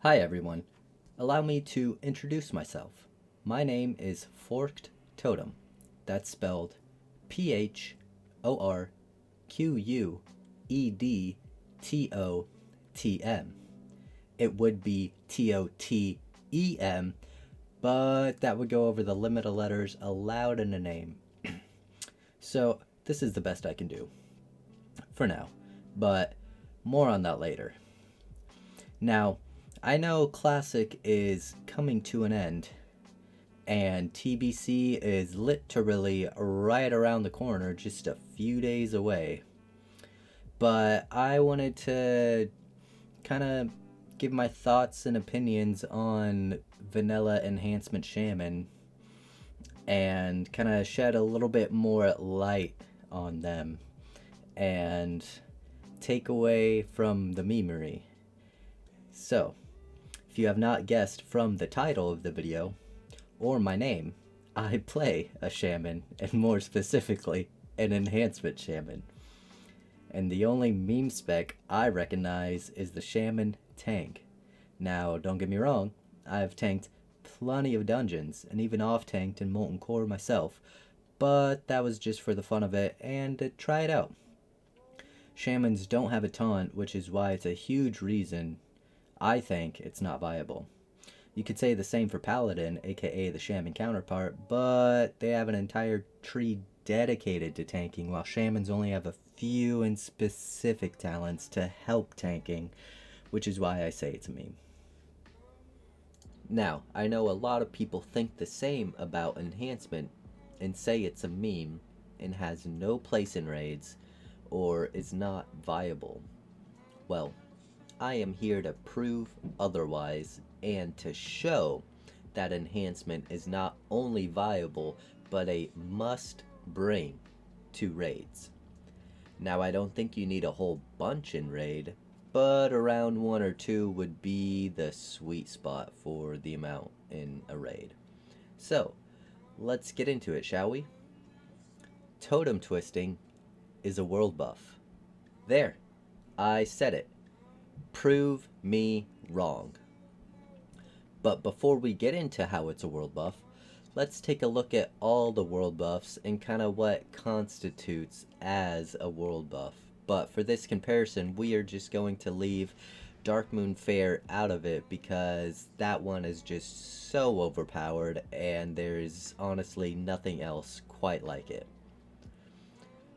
Hi everyone. Allow me to introduce myself. My name is Forked Totem. That's spelled Porquedtotem. It would be Totem, but that would go over the limit of letters allowed in a name. So, this is the best I can do for now, but more on that later. Now, I know Classic is coming to an end, and TBC is literally right around the corner, just a few days away. But I wanted to kind of give my thoughts and opinions on Vanilla Enhancement Shaman and kind of shed a little bit more light on them and take away from the memery. So, if you have not guessed from the title of the video, or my name, I play a shaman, and more specifically, an enhancement shaman. And the only meme spec I recognize is the shaman tank. Now, don't get me wrong, I've tanked plenty of dungeons, and even off-tanked in Molten Core myself, but that was just for the fun of it, and to try it out. Shamans don't have a taunt, which is why it's a huge reason I think it's not viable. You could say the same for Paladin, aka the Shaman counterpart, but they have an entire tree dedicated to tanking, while Shamans only have a few and specific talents to help tanking, which is why I say it's a meme. Now, I know a lot of people think the same about enhancement and say it's a meme and has no place in raids or is not viable. Well, I am here to prove otherwise and to show that enhancement is not only viable but a must bring to raids. Now, I don't think you need a whole bunch in raid, but around 1 or 2 would be the sweet spot for the amount in a raid. So, let's get into it, shall we? Totem twisting is a world buff. There, I said it. Prove me wrong. But before we get into how it's a world buff, let's take a look at all the world buffs and kind of what constitutes as a world buff. But for this comparison, we are just going to leave Darkmoon Faire out of it because that one is just so overpowered and there's honestly nothing else quite like it.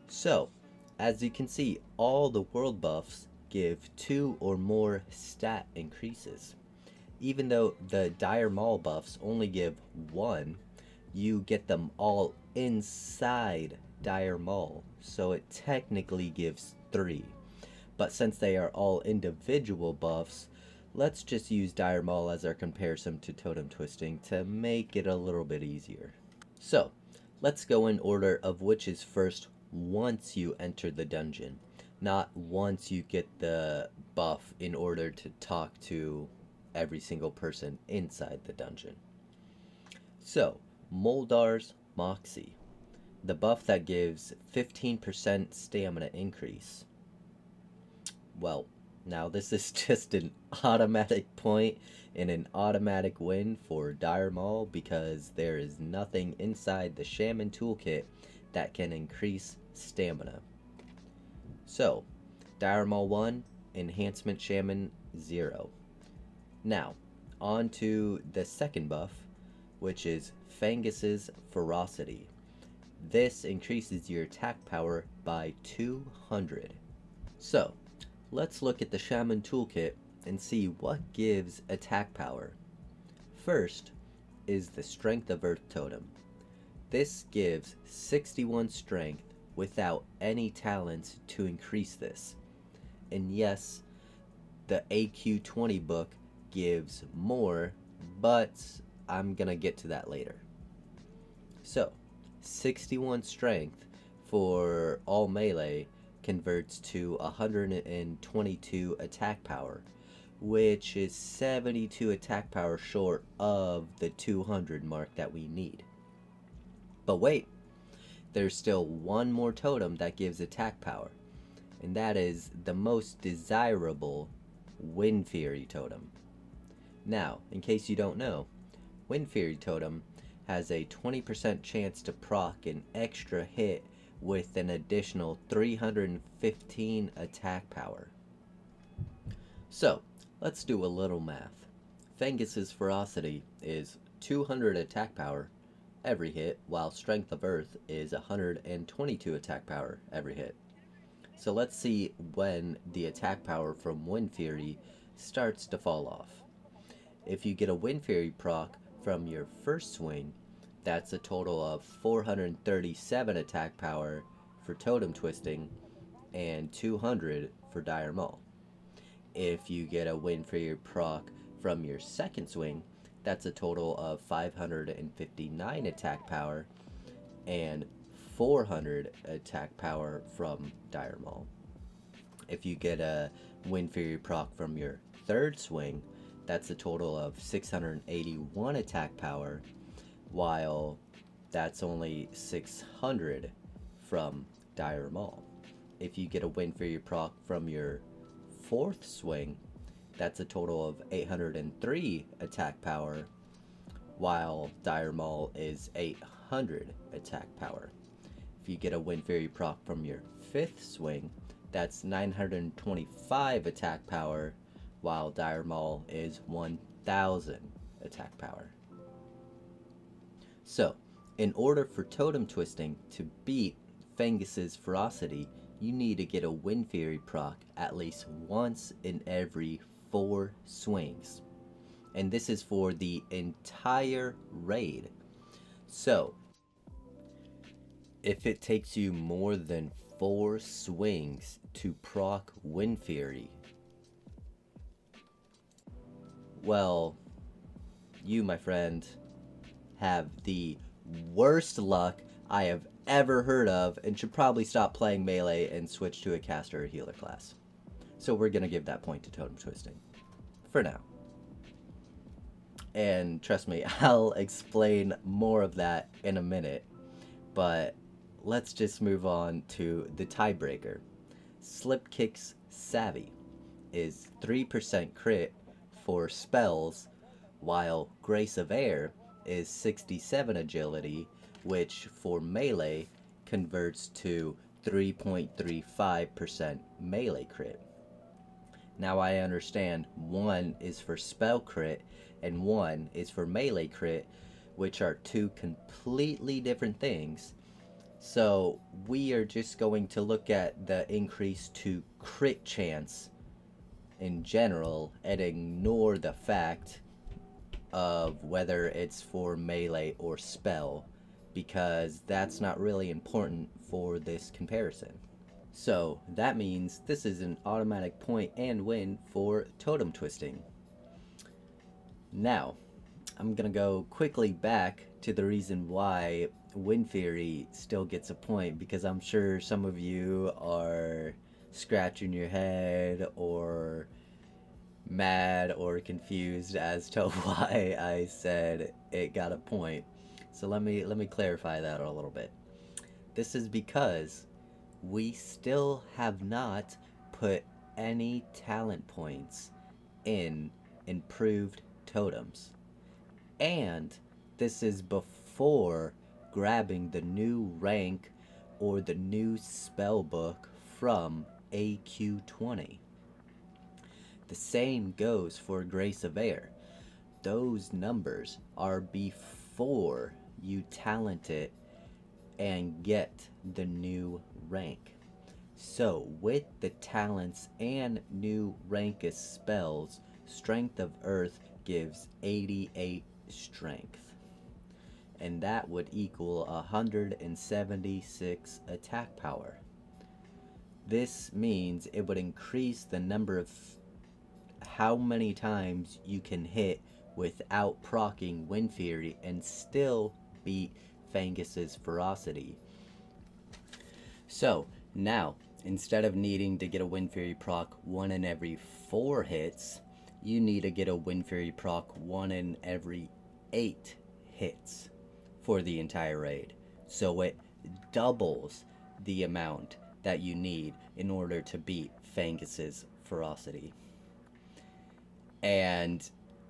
So, as you can see, all the world buffs give 2 or more stat increases. Even though the Dire Maul buffs only give 1, you get them all inside Dire Maul, so it technically gives 3. But since they are all individual buffs, let's just use Dire Maul as our comparison to Totem Twisting to make it a little bit easier. So, let's go in order of which is first once you enter the dungeon, not once you get the buff in order to talk to every single person inside the dungeon. So, Moldar's Moxie, the buff that gives 15% stamina increase. Well, now this is just an automatic point and an automatic win for Dire Maul because there is nothing inside the Shaman toolkit that can increase stamina. So, Dire Maul 1, Enhancement Shaman 0. Now, on to the second buff, which is Fangus's Ferocity. This increases your attack power by 200. So, let's look at the Shaman toolkit and see what gives attack power. First is the Strength of Earth Totem. This gives 61 strength without any talents to increase this. And yes, the AQ20 book gives more, but I'm gonna get to that later. So, 61 strength for all melee converts to 122 attack power, which is 72 attack power short of the 200 mark that we need. But wait, there's still one more totem that gives attack power, and that is the most desirable Wind Fury totem. Now, in case you don't know, Wind Fury Totem has a 20% chance to proc an extra hit with an additional 315 attack power. So, let's do a little math. Fengus's Ferocity is 200 attack power every hit, while Strength of Earth is 122 attack power every hit. So let's see when the attack power from Wind Fury starts to fall off. If you get a Wind Fury proc from your first swing, that's a total of 437 attack power for Totem Twisting and 200 for Dire Maul. If you get a Wind Fury proc from your second swing, that's a total of 559 attack power and 400 attack power from Dire Maul. If you get a Wind Fury proc from your third swing, that's a total of 681 attack power, while that's only 600 from Dire Maul. If you get a Wind Fury proc from your fourth swing, that's a total of 803 attack power, while Dire Maul is 800 attack power. If you get a Wind Fury proc from your fifth swing, that's 925 attack power, while Dire Maul is 1000 attack power. So, in order for Totem Twisting to beat Fengus's Ferocity, you need to get a Wind Fury proc at least once in every 4 swings. And this is for the entire raid. So, if it takes you more than 4 swings to proc Wind Fury, well, you, my friend, have the worst luck I have ever heard of and should probably stop playing melee and switch to a caster or healer class. So we're going to give that point to Totem Twisting. For now. And trust me, I'll explain more of that in a minute. But let's just move on to the tiebreaker. Slipkick's Savvy is 3% crit for spells, while Grace of Air is 67 agility, which for melee converts to 3.35% melee crit. Now I understand one is for spell crit and one is for melee crit, which are two completely different things. So we are just going to look at the increase to crit chance in general and ignore the fact of whether it's for melee or spell, because that's not really important for this comparison. So that means this is an automatic point and win for Totem Twisting. Now, I'm gonna go quickly back to the reason why Wind Fury still gets a point, because I'm sure some of you are scratching your head or mad or confused as to why I said it got a point. So let me clarify that a little bit. This is because we still have not put any talent points in improved totems. And this is before grabbing the new rank or the new spell book from AQ20. The same goes for Grace of Air. Those numbers are before you talent it and get the new rank. So with the talents and new rank of spells, Strength of Earth gives 88 strength. And that would equal 176 attack power. This means it would increase the number of how many times you can hit without proccing Wind Fury and still beat Fengus's Ferocity. So now, instead of needing to get a Wind Fury proc 1 in every 4 hits, you need to get a Wind Fury proc 1 in every 8 hits for the entire raid. So it doubles the amount that you need in order to beat Fengus's Ferocity. And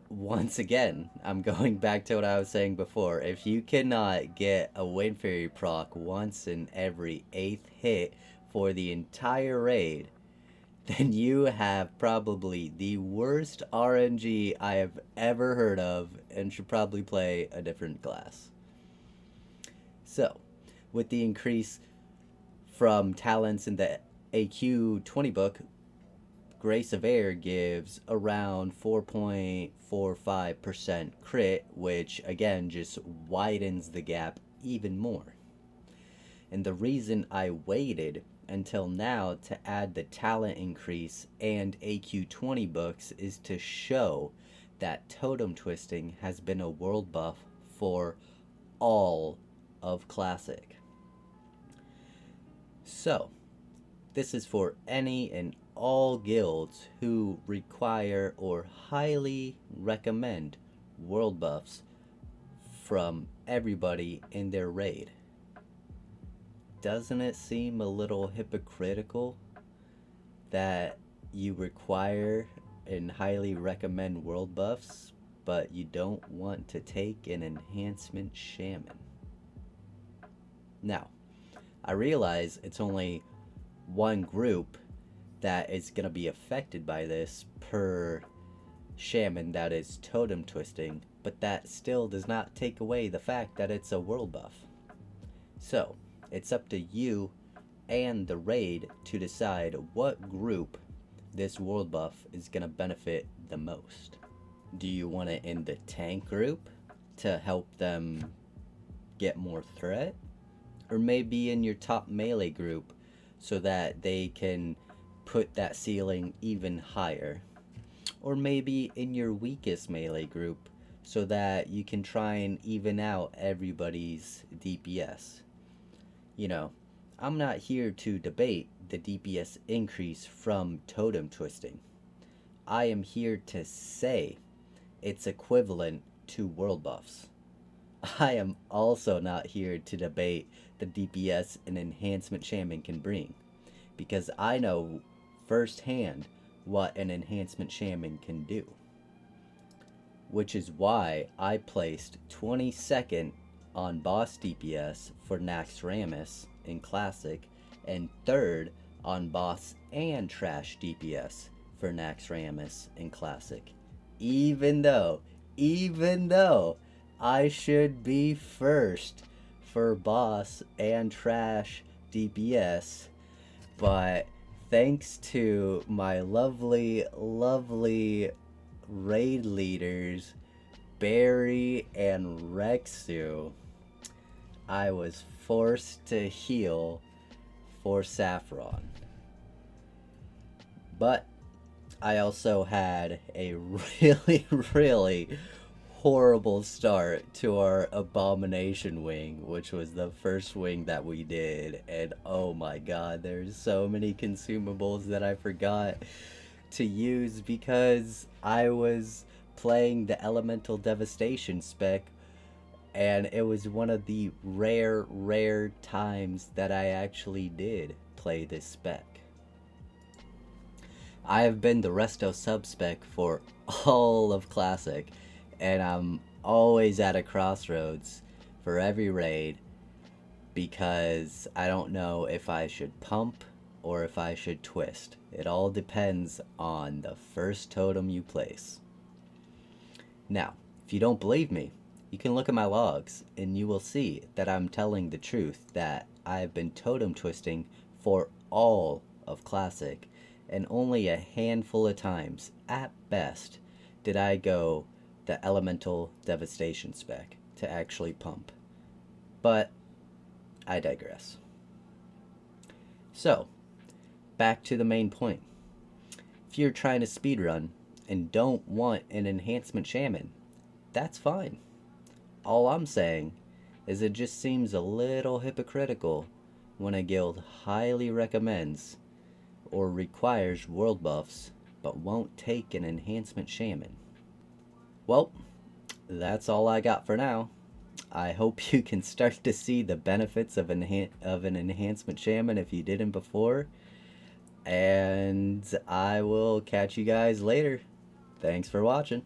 once again, I'm going back to what I was saying before. If you cannot get a Wind Fairy proc once in every 8th hit for the entire raid, then you have probably the worst RNG I have ever heard of and should probably play a different class. So, with the increase from talents in the AQ 20 book, Grace of Air gives around 4.45% crit, which again just widens the gap even more. And the reason I waited until now to add the talent increase and AQ 20 books is to show that totem twisting has been a world buff for all of Classic. So, this is for any and all guilds who require or highly recommend world buffs from everybody in their raid. Doesn't it seem a little hypocritical that you require and highly recommend world buffs, but you don't want to take an enhancement shaman? Now, I realize it's only one group that is going to be affected by this per shaman that is totem twisting, but that still does not take away the fact that it's a world buff. So, it's up to you and the raid to decide what group this world buff is going to benefit the most. Do you want it in the tank group to help them get more threat? Or maybe in your top melee group so that they can put that ceiling even higher? Or maybe in your weakest melee group so that you can try and even out everybody's DPS? You know, I'm not here to debate the DPS increase from totem twisting. I am here to say it's equivalent to world buffs. I am also not here to debate the DPS an enhancement shaman can bring, because I know firsthand what an enhancement shaman can do. Which is why I placed 22nd on boss DPS for Naxxramas in Classic, and 3rd on boss and trash DPS for Naxxramas in Classic. Even though I should be first for boss and trash DPS, but thanks to my lovely raid leaders, Barry and Rexu, I was forced to heal for Saffron. But I also had a really horrible start to our Abomination wing, which was the first wing that we did, and oh my god, there's so many consumables that I forgot to use because I was playing the Elemental Devastation spec, and it was one of the rare times that I actually did play this spec. I have been the Resto sub-spec for all of Classic, and I'm always at a crossroads for every raid because I don't know if I should pump or if I should twist. It all depends on the first totem you place. Now, if you don't believe me, you can look at my logs and you will see that I'm telling the truth, that I've been totem twisting for all of Classic, and only a handful of times, at best, did I go the Elemental Devastation spec to actually pump. But I digress. So, back to the main point. If you're trying to speedrun and don't want an enhancement shaman, that's fine. All I'm saying is it just seems a little hypocritical when a guild highly recommends or requires world buffs but won't take an enhancement shaman. Well, that's all I got for now. I hope you can start to see the benefits of an enhancement shaman if you didn't before, and I will catch you guys later. Thanks for watching.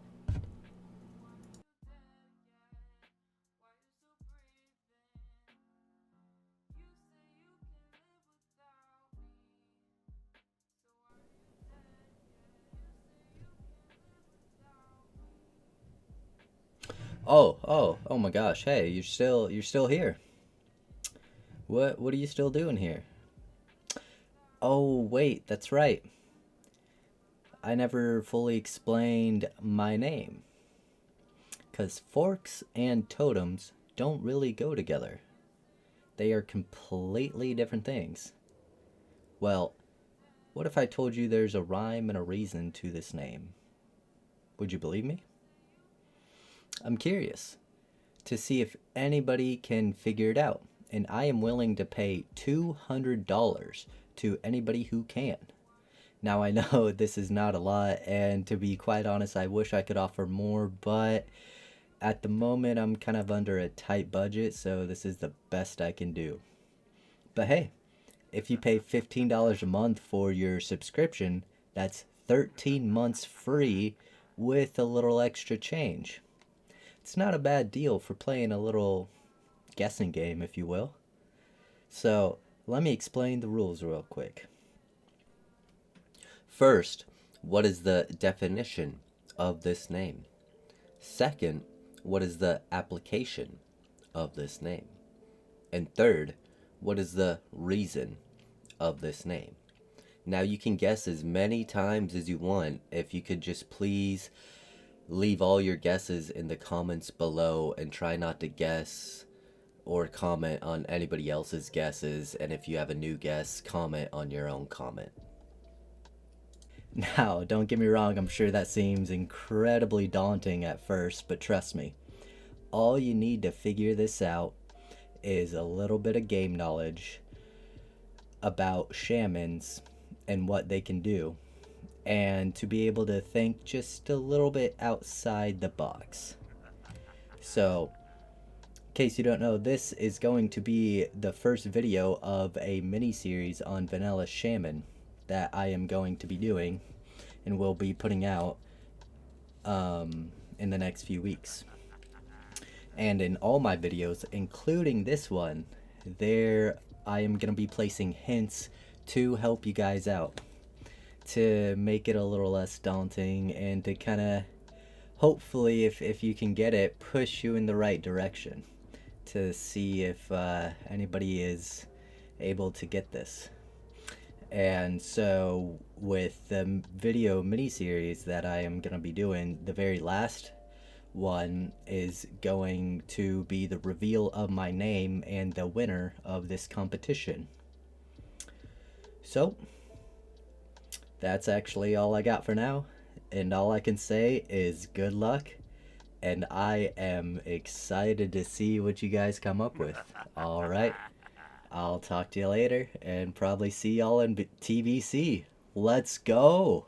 Oh my gosh. Hey, you're still here. What are you still doing here? Oh, wait, that's right. I never fully explained my name. 'Cause forks and totems don't really go together. They are completely different things. Well, what if I told you there's a rhyme and a reason to this name? Would you believe me? I'm curious to see if anybody can figure it out, and I am willing to pay $200 to anybody who can. Now, I know this is not a lot, and to be quite honest, I wish I could offer more, but at the moment, I'm kind of under a tight budget, so this is the best I can do. But hey, if you pay $15 a month for your subscription, that's 13 months free with a little extra change. It's not a bad deal for playing a little guessing game, if you will. So, let me explain the rules real quick. First, what is the definition of this name? Second, what is the application of this name? And third, what is the reason of this name? Now, you can guess as many times as you want. If you could just please leave all your guesses in the comments below and try not to guess or comment on anybody else's guesses. And if you have a new guess, comment on your own comment. Now, don't get me wrong, I'm sure that seems incredibly daunting at first, but trust me, all you need to figure this out is a little bit of game knowledge about shamans and what they can do, and to be able to think just a little bit outside the box. So, in case you don't know, this is going to be the first video of a mini series on vanilla shaman that I am going to be doing and will be putting out in the next few weeks. And in all my videos, including this one, there I am going to be placing hints to help you guys out, to make it a little less daunting and to kind of, hopefully, if you can get it, push you in the right direction to see if anybody is able to get this. And so, with the video miniseries that I am going to be doing, the very last one is going to be the reveal of my name and the winner of this competition. So, that's actually all I got for now. And all I can say is good luck. And I am excited to see what you guys come up with. Alright. I'll talk to you later and probably see y'all in TVC. Let's go!